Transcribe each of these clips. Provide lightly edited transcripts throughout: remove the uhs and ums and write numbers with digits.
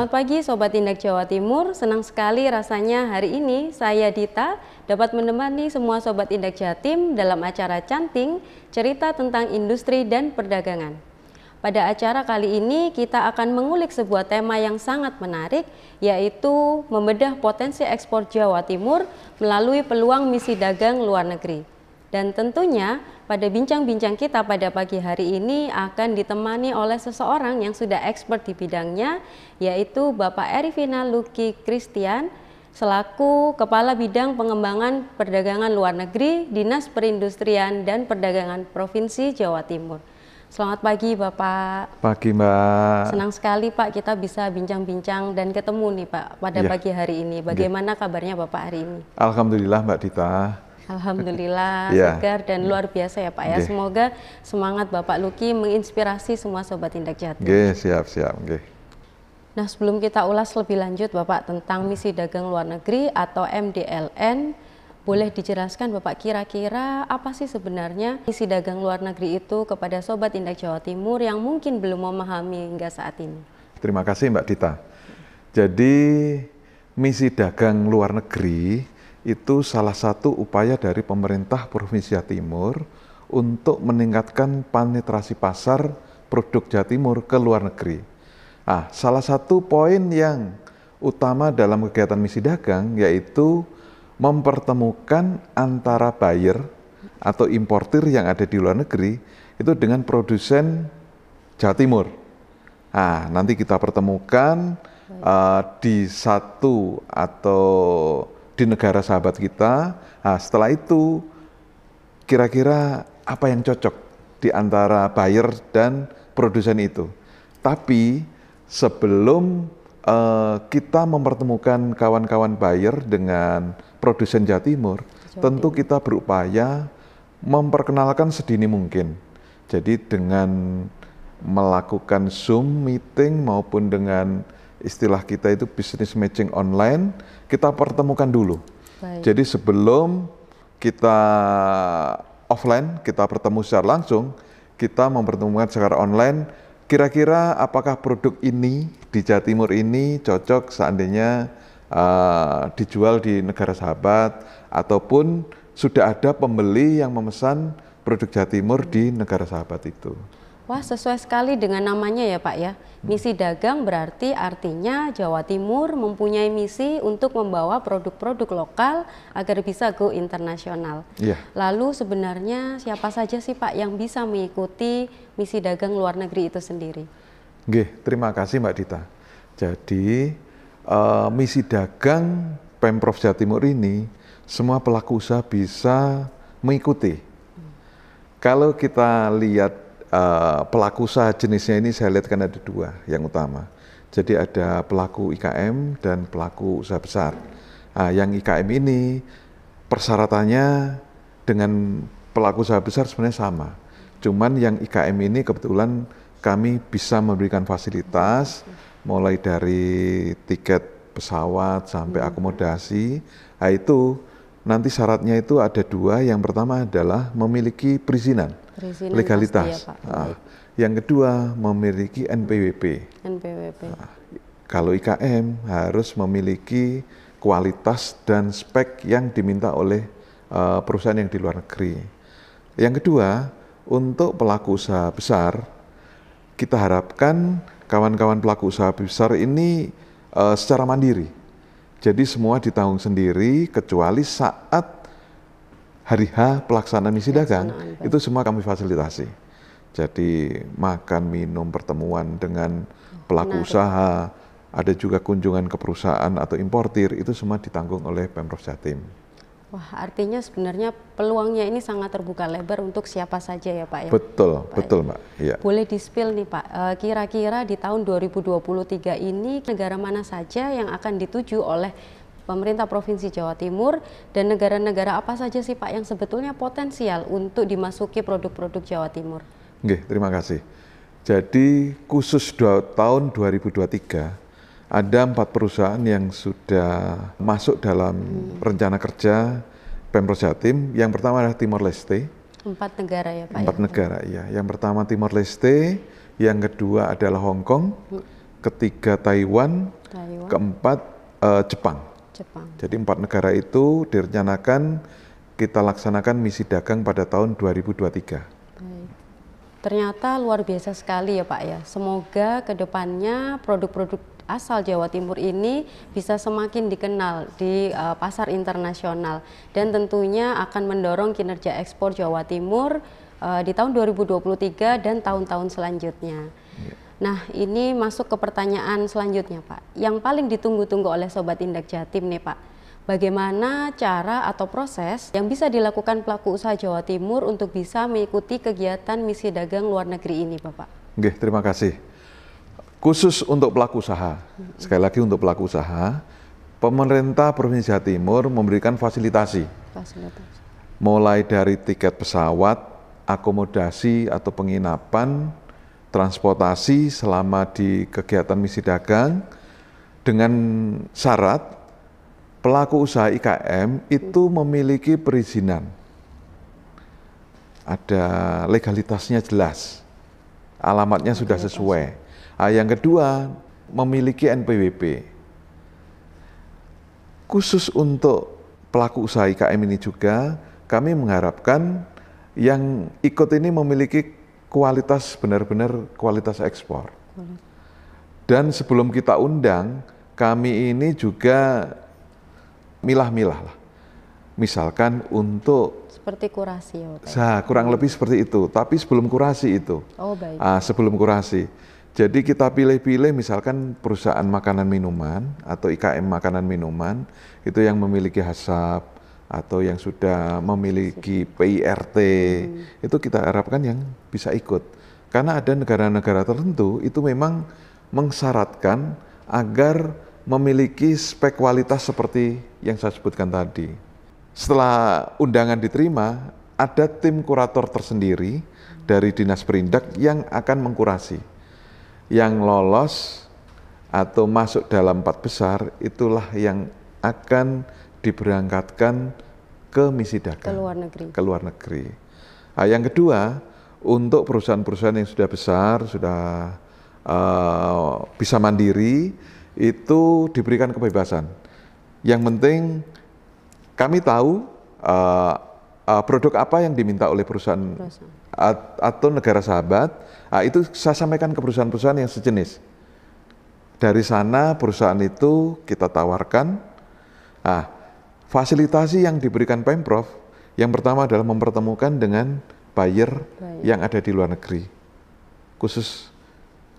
Selamat pagi Sobat Indak Jawa Timur, senang sekali rasanya hari ini saya Dita dapat menemani semua Sobat Indak Jatim dalam acara Canting, cerita tentang industri dan perdagangan. Pada acara kali ini kita akan mengulik sebuah tema yang sangat menarik, yaitu membedah potensi ekspor Jawa Timur melalui peluang misi dagang luar negeri. Dan tentunya pada bincang-bincang kita pada pagi hari ini akan ditemani oleh seseorang yang sudah expert di bidangnya, yaitu Bapak Erivina Luki Christian, selaku Kepala Bidang Pengembangan Perdagangan Luar Negeri, Dinas Perindustrian dan Perdagangan Provinsi Jawa Timur. Selamat pagi Bapak. Pagi Mbak. Senang sekali Pak kita bisa bincang-bincang dan ketemu nih Pak pada pagi hari ini. Bagaimana kabarnya Bapak hari ini? Alhamdulillah Mbak Dita. Alhamdulillah segar dan luar biasa ya Pak ya. Semoga semangat Bapak Luki menginspirasi semua Sobat Indak Jatim. Siap. Nah, sebelum kita ulas lebih lanjut Bapak tentang misi dagang luar negeri atau MDLN, boleh dijelaskan Bapak kira-kira apa sih sebenarnya misi dagang luar negeri itu kepada Sobat Indak Jawa Timur yang mungkin belum memahami hingga saat ini? Terima kasih Mbak Dita. Jadi misi dagang luar negeri itu salah satu upaya dari pemerintah Provinsi Jawa Timur untuk meningkatkan penetrasi pasar produk Jawa Timur ke luar negeri. Salah satu poin yang utama dalam kegiatan misi dagang yaitu mempertemukan antara buyer atau importir yang ada di luar negeri itu dengan produsen Jawa Timur. Nanti kita pertemukan di satu atau di negara sahabat kita. Setelah itu kira-kira apa yang cocok di antara buyer dan produsen itu. Tapi sebelum kita mempertemukan kawan-kawan buyer dengan produsen Jawa Timur, tentu kita berupaya memperkenalkan sedini mungkin. Jadi dengan melakukan Zoom meeting maupun dengan istilah kita itu business matching online, kita pertemukan dulu. Jadi sebelum kita offline, kita bertemu secara langsung, kita mempertemukan secara online, kira-kira apakah produk ini di Jawa Timur ini cocok seandainya dijual di negara sahabat, ataupun sudah ada pembeli yang memesan produk Jawa Timur di negara sahabat itu. Wah, sesuai sekali dengan namanya ya Pak ya. Misi dagang berarti artinya Jawa Timur mempunyai misi untuk membawa produk-produk lokal agar bisa go internasional. Lalu sebenarnya siapa saja sih Pak yang bisa mengikuti misi dagang luar negeri itu sendiri? Terima kasih Mbak Dita. Jadi misi dagang Pemprov Jawa Timur ini semua pelaku usaha bisa mengikuti. Kalau kita lihat pelaku usaha jenisnya ini saya lihat kan ada dua yang utama. Jadi ada pelaku IKM dan pelaku usaha besar. Yang IKM ini persyaratannya dengan pelaku usaha besar sebenarnya sama. Cuman yang IKM ini kebetulan kami bisa memberikan fasilitas mulai dari tiket pesawat sampai akomodasi. Itu nanti syaratnya itu ada dua. Yang pertama adalah memiliki perizinan legalitas. Yang kedua memiliki NPWP. Kalau IKM harus memiliki kualitas dan spek yang diminta oleh perusahaan yang di luar negeri. Yang kedua, untuk pelaku usaha besar, kita harapkan kawan-kawan pelaku usaha besar ini secara mandiri. Jadi semua ditanggung sendiri kecuali saat hari H pelaksanaan misi dagang, itu semua kami fasilitasi. Jadi makan, minum, pertemuan dengan pelaku usaha, ada juga kunjungan ke perusahaan atau importir, itu semua ditanggung oleh Pemprov Jatim. Wah, artinya sebenarnya peluangnya ini sangat terbuka lebar untuk siapa saja ya Pak ya? Betul Mbak. Ya. Boleh di-spill nih Pak, kira-kira di tahun 2023 ini negara mana saja yang akan dituju oleh pemerintah Provinsi Jawa Timur dan negara-negara apa saja sih Pak yang sebetulnya potensial untuk dimasuki produk-produk Jawa Timur? Terima kasih. Jadi khusus tahun 2023 ada 4 perusahaan yang sudah masuk dalam rencana kerja Pemprov Jatim. Yang pertama adalah Timor Leste. 4 negara ya Pak? 4 negara, ya. Yang pertama Timor Leste, yang kedua adalah Hong Kong, ketiga Taiwan, keempat Jepang. Jadi 4 negara itu direncanakan kita laksanakan misi dagang pada tahun 2023. Baik. Ternyata luar biasa sekali ya Pak ya. Semoga kedepannya produk-produk asal Jawa Timur ini bisa semakin dikenal di pasar internasional dan tentunya akan mendorong kinerja ekspor Jawa Timur di tahun 2023 dan tahun-tahun selanjutnya. Ya. Nah, ini masuk ke pertanyaan selanjutnya Pak. Yang paling ditunggu-tunggu oleh Sobat Indak Jatim nih Pak. Bagaimana cara atau proses yang bisa dilakukan pelaku usaha Jawa Timur untuk bisa mengikuti kegiatan misi dagang luar negeri ini, Bapak? Oke, terima kasih. Khusus untuk pelaku usaha, sekali lagi untuk pelaku usaha, pemerintah Provinsi Jawa Timur memberikan fasilitasi. Mulai dari tiket pesawat, akomodasi atau penginapan, transportasi selama di kegiatan misi dagang, dengan syarat pelaku usaha IKM itu memiliki perizinan, ada legalitasnya jelas, alamatnya sudah sesuai. Yang kedua, memiliki NPWP. Khusus untuk pelaku usaha IKM ini juga, kami mengharapkan yang ikut ini memiliki kualitas, benar-benar kualitas ekspor. Dan sebelum kita undang, kami ini juga milah-milah lah. Misalkan untuk seperti kurasi ya Pak. Kurang lebih seperti itu, tapi sebelum kurasi itu. Oh baik. Sebelum kurasi. Jadi kita pilih-pilih misalkan perusahaan makanan minuman atau IKM makanan minuman itu yang memiliki HACCP atau yang sudah memiliki PIRT, itu kita harapkan yang bisa ikut. Karena ada negara-negara tertentu itu memang mensyaratkan agar memiliki spek kualitas seperti yang saya sebutkan tadi. Setelah undangan diterima, ada tim kurator tersendiri dari Dinas Perindak yang akan mengkurasi. Yang lolos atau masuk dalam 4 besar, itulah yang akan diberangkatkan ke misi dagang. Ke luar negeri. Yang kedua, untuk perusahaan-perusahaan yang sudah besar, sudah bisa mandiri, itu diberikan kebebasan. Yang penting kami tahu produk apa yang diminta oleh perusahaan atau negara sahabat, itu saya sampaikan ke perusahaan-perusahaan yang sejenis. Dari sana perusahaan itu kita tawarkan. Fasilitasi yang diberikan Pemprov, yang pertama adalah mempertemukan dengan buyer yang ada di luar negeri, khusus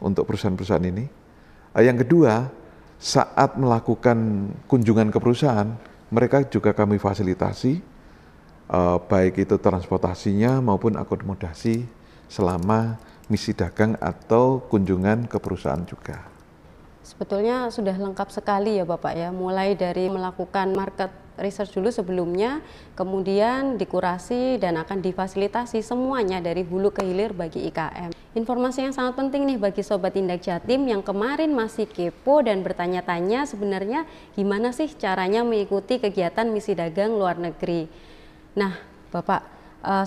untuk perusahaan-perusahaan ini. Yang kedua, saat melakukan kunjungan ke perusahaan, mereka juga kami fasilitasi, baik itu transportasinya maupun akomodasi selama misi dagang atau kunjungan ke perusahaan juga. Sebetulnya sudah lengkap sekali ya Bapak ya, mulai dari melakukan market research dulu sebelumnya, kemudian dikurasi dan akan difasilitasi semuanya dari hulu ke hilir bagi IKM. Informasi yang sangat penting nih bagi Sobat Indak Jatim yang kemarin masih kepo dan bertanya-tanya sebenarnya gimana sih caranya mengikuti kegiatan misi dagang luar negeri. Nah Bapak,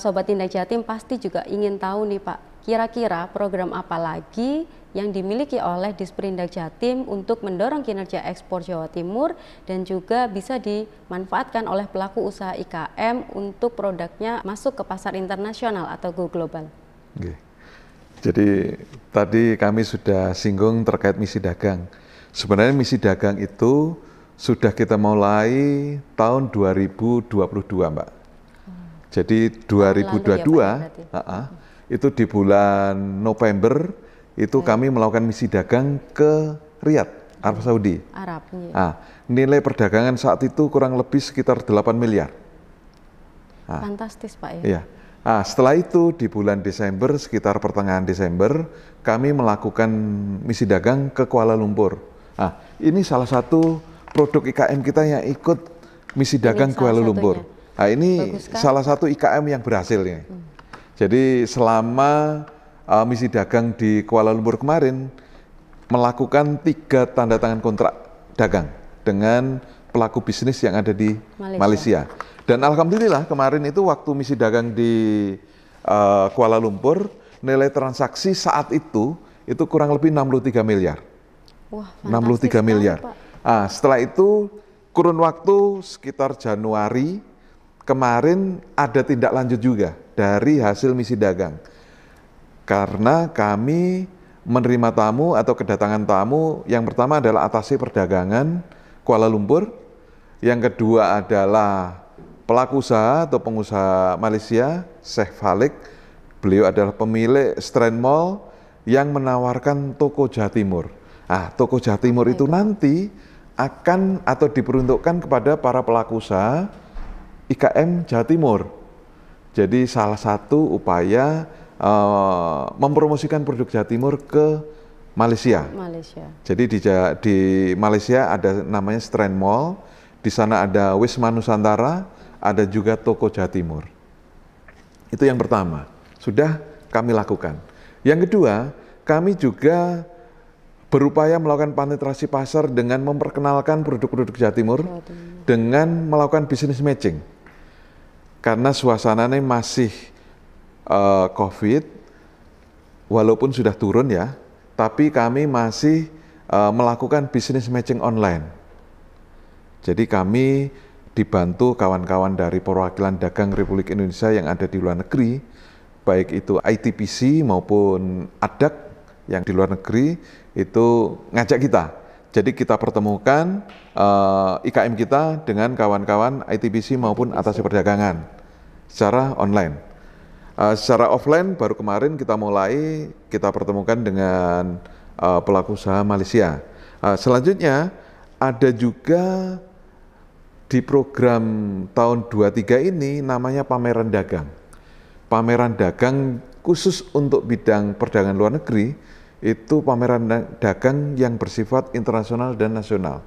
Sobat Indak Jatim pasti juga ingin tahu nih Pak, kira-kira program apa lagi yang dimiliki oleh Disperindak Jatim untuk mendorong kinerja ekspor Jawa Timur dan juga bisa dimanfaatkan oleh pelaku usaha IKM untuk produknya masuk ke pasar internasional atau go global. Oke. Jadi tadi kami sudah singgung terkait misi dagang. Sebenarnya misi dagang itu sudah kita mulai tahun 2022 Mbak. Jadi 2022 itu di bulan November itu kami melakukan misi dagang ke Riyadh, Arab Saudi. Nilai perdagangan saat itu kurang lebih sekitar 8 miliar. Fantastis Pak ya. Iya. Setelah itu di bulan Desember, sekitar pertengahan Desember, kami melakukan misi dagang ke Kuala Lumpur. Ini salah satu produk IKM kita yang ikut misi dagang Kuala Lumpur. Ini salah satu IKM yang berhasil ya. Jadi selama misi dagang di Kuala Lumpur kemarin melakukan 3 tanda tangan kontrak dagang dengan pelaku bisnis yang ada di Malaysia. Dan alhamdulillah kemarin itu waktu misi dagang di Kuala Lumpur, nilai transaksi saat itu kurang lebih 63 miliar. Wah, 63 miliar. Pak. Setelah itu kurun waktu sekitar Januari kemarin ada tindak lanjut juga dari hasil misi dagang. Karena kami menerima tamu atau kedatangan tamu, yang pertama adalah atase perdagangan Kuala Lumpur, yang kedua adalah pelaku usaha atau pengusaha Malaysia, Sheikh Falik. Beliau adalah pemilik Strand Mall yang menawarkan toko Jawa Timur. Toko Jawa Timur itu nanti akan atau diperuntukkan kepada para pelaku usaha IKM Jawa Timur. Jadi salah satu upaya mempromosikan produk Jawa Timur ke Malaysia. Jadi di Malaysia ada namanya Strand Mall, di sana ada Wisma Nusantara, ada juga toko Jawa Timur. Itu yang pertama, sudah kami lakukan. Yang kedua, kami juga berupaya melakukan penetrasi pasar dengan memperkenalkan produk-produk Jawa Timur dengan melakukan business matching. Karena suasananya masih COVID, walaupun sudah turun ya, tapi kami masih melakukan business matching online. Jadi kami dibantu kawan-kawan dari perwakilan dagang Republik Indonesia yang ada di luar negeri, baik itu ITPC maupun ADAC yang di luar negeri, itu ngajak kita. Jadi kita pertemukan IKM kita dengan kawan-kawan ITPC maupun atase perdagangan secara online. Secara offline baru kemarin kita mulai kita pertemukan dengan pelaku usaha Malaysia. Selanjutnya ada juga di program tahun 23 ini namanya pameran dagang. Pameran dagang khusus untuk bidang perdagangan luar negeri, itu pameran dagang yang bersifat internasional dan nasional.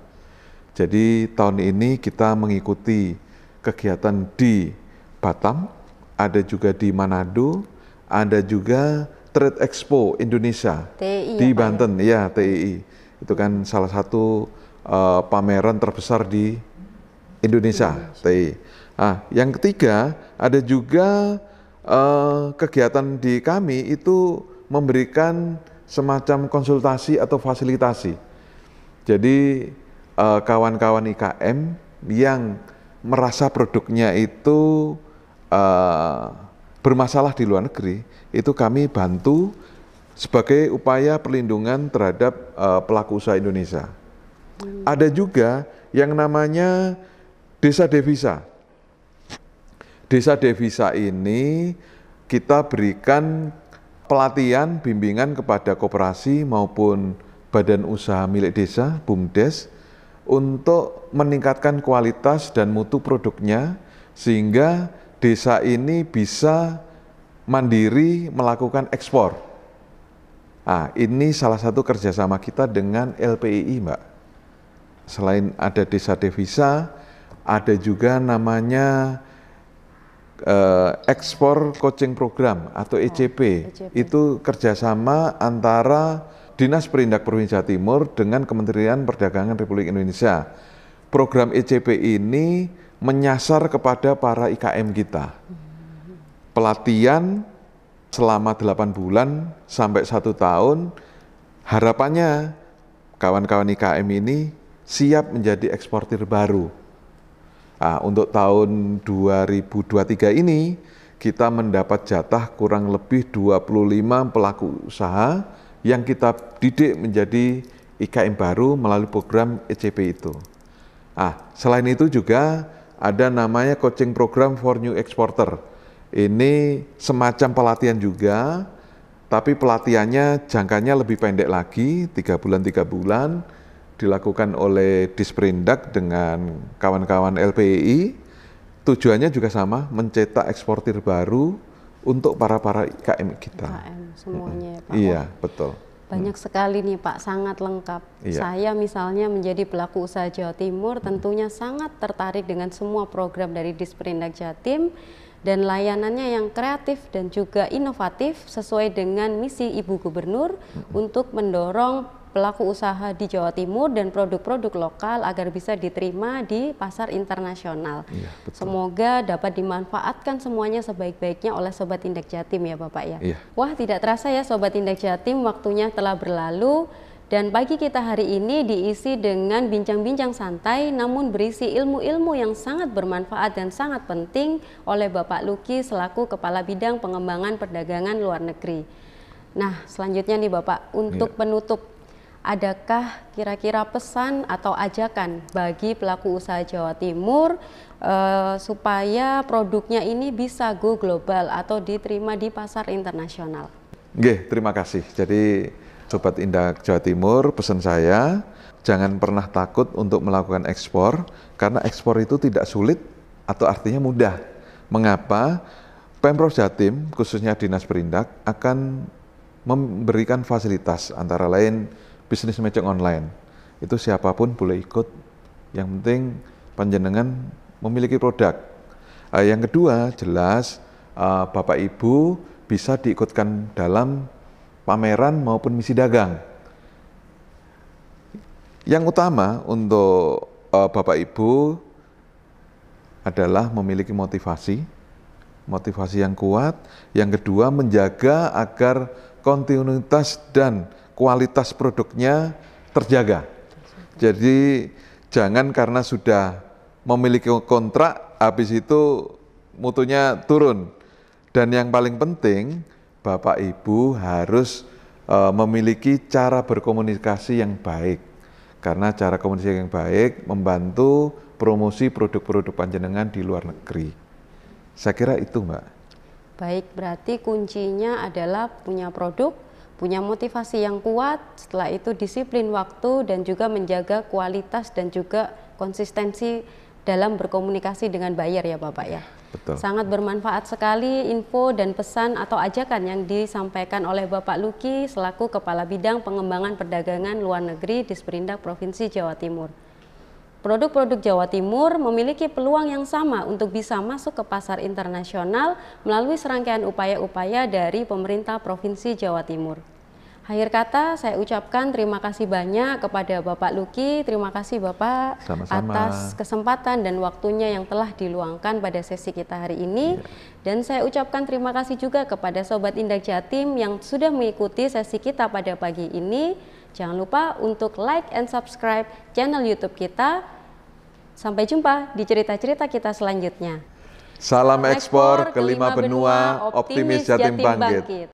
Jadi tahun ini kita mengikuti kegiatan di Batam, ada juga di Manado, ada juga Trade Expo Indonesia TII, di Banten, ya TII. Itu kan salah satu pameran terbesar di Indonesia, TII. Yang ketiga ada juga kegiatan di kami itu memberikan semacam konsultasi atau fasilitasi. Jadi kawan-kawan IKM yang merasa produknya itu bermasalah di luar negeri, itu kami bantu sebagai upaya perlindungan terhadap pelaku usaha Indonesia. Ada juga yang namanya Desa Devisa. Desa Devisa ini kita berikan pelatihan, bimbingan kepada koperasi maupun badan usaha milik desa, BUMDes, untuk meningkatkan kualitas dan mutu produknya, sehingga desa ini bisa mandiri melakukan ekspor. Ini salah satu kerjasama kita dengan LPII, Mbak. Selain ada Desa Devisa, ada juga namanya Ekspor Coaching Program atau ECP. Itu kerjasama antara Dinas Perindak Provinsi Jawa Timur dengan Kementerian Perdagangan Republik Indonesia. Program ECP ini menyasar kepada para IKM kita. Pelatihan selama 8 bulan sampai 1 tahun, harapannya kawan-kawan IKM ini siap menjadi eksportir baru. Untuk tahun 2023 ini kita mendapat jatah kurang lebih 25 pelaku usaha yang kita didik menjadi IKM baru melalui program ECP itu. Selain itu juga ada namanya coaching program for new exporter. Ini semacam pelatihan juga, tapi pelatihannya jangkanya lebih pendek lagi, 3 bulan, dilakukan oleh Disperindak dengan kawan-kawan LPII. Tujuannya juga sama, mencetak eksportir baru untuk para IKM kita. IKM semuanya ya Pak. Iya, betul. Banyak sekali nih Pak, sangat lengkap. Iya. Saya misalnya menjadi pelaku usaha Jawa Timur tentunya sangat tertarik dengan semua program dari Disperindak Jatim dan layanannya yang kreatif dan juga inovatif sesuai dengan misi Ibu Gubernur untuk mendorong pelaku usaha di Jawa Timur dan produk-produk lokal agar bisa diterima di pasar internasional. Iya, semoga dapat dimanfaatkan semuanya sebaik-baiknya oleh Sobat Indak Jatim ya Bapak ya. Iya. Wah, tidak terasa ya Sobat Indak Jatim, waktunya telah berlalu Dan pagi kita hari ini diisi dengan bincang-bincang santai namun berisi ilmu-ilmu yang sangat bermanfaat dan sangat penting oleh Bapak Luki selaku Kepala Bidang Pengembangan Perdagangan Luar Negeri. Nah, selanjutnya nih Bapak, untuk penutup, adakah kira-kira pesan atau ajakan bagi pelaku usaha Jawa Timur supaya produknya ini bisa go global atau diterima di pasar internasional? Nggih, terima kasih. Jadi Sobat Indak Jawa Timur, pesan saya, jangan pernah takut untuk melakukan ekspor, karena ekspor itu tidak sulit atau artinya mudah. Mengapa? Pemprov Jatim, khususnya Dinas Perindak, akan memberikan fasilitas, antara lain bisnis matching online. Itu siapapun boleh ikut, yang penting panjenengan memiliki produk. Yang kedua, jelas Bapak Ibu bisa diikutkan dalam pameran maupun misi dagang. Yang utama untuk Bapak Ibu adalah memiliki motivasi yang kuat. Yang kedua, menjaga agar kontinuitas dan kualitas produknya terjaga. Jadi jangan karena sudah memiliki kontrak, habis itu mutunya turun. Dan yang paling penting, Bapak Ibu harus memiliki cara berkomunikasi yang baik, karena cara komunikasi yang baik membantu promosi produk-produk panjenengan di luar negeri. Saya kira itu, Mbak. Baik, berarti kuncinya adalah punya produk, punya motivasi yang kuat, setelah itu disiplin waktu dan juga menjaga kualitas dan juga konsistensi dalam berkomunikasi dengan buyer ya Bapak ya. Betul. Sangat bermanfaat sekali info dan pesan atau ajakan yang disampaikan oleh Bapak Luki selaku Kepala Bidang Pengembangan Perdagangan Luar Negeri Disperindak Provinsi Jawa Timur. Produk-produk Jawa Timur memiliki peluang yang sama untuk bisa masuk ke pasar internasional melalui serangkaian upaya-upaya dari pemerintah Provinsi Jawa Timur. Akhir kata, saya ucapkan terima kasih banyak kepada Bapak Luki. Terima kasih Bapak atas kesempatan dan waktunya yang telah diluangkan pada sesi kita hari ini. Dan saya ucapkan terima kasih juga kepada Sobat Indak Jatim yang sudah mengikuti sesi kita pada pagi ini. Jangan lupa untuk like and subscribe channel YouTube kita. Sampai jumpa di cerita-cerita kita selanjutnya. Salam ekspor ke 5 benua, optimis Jatim bangkit.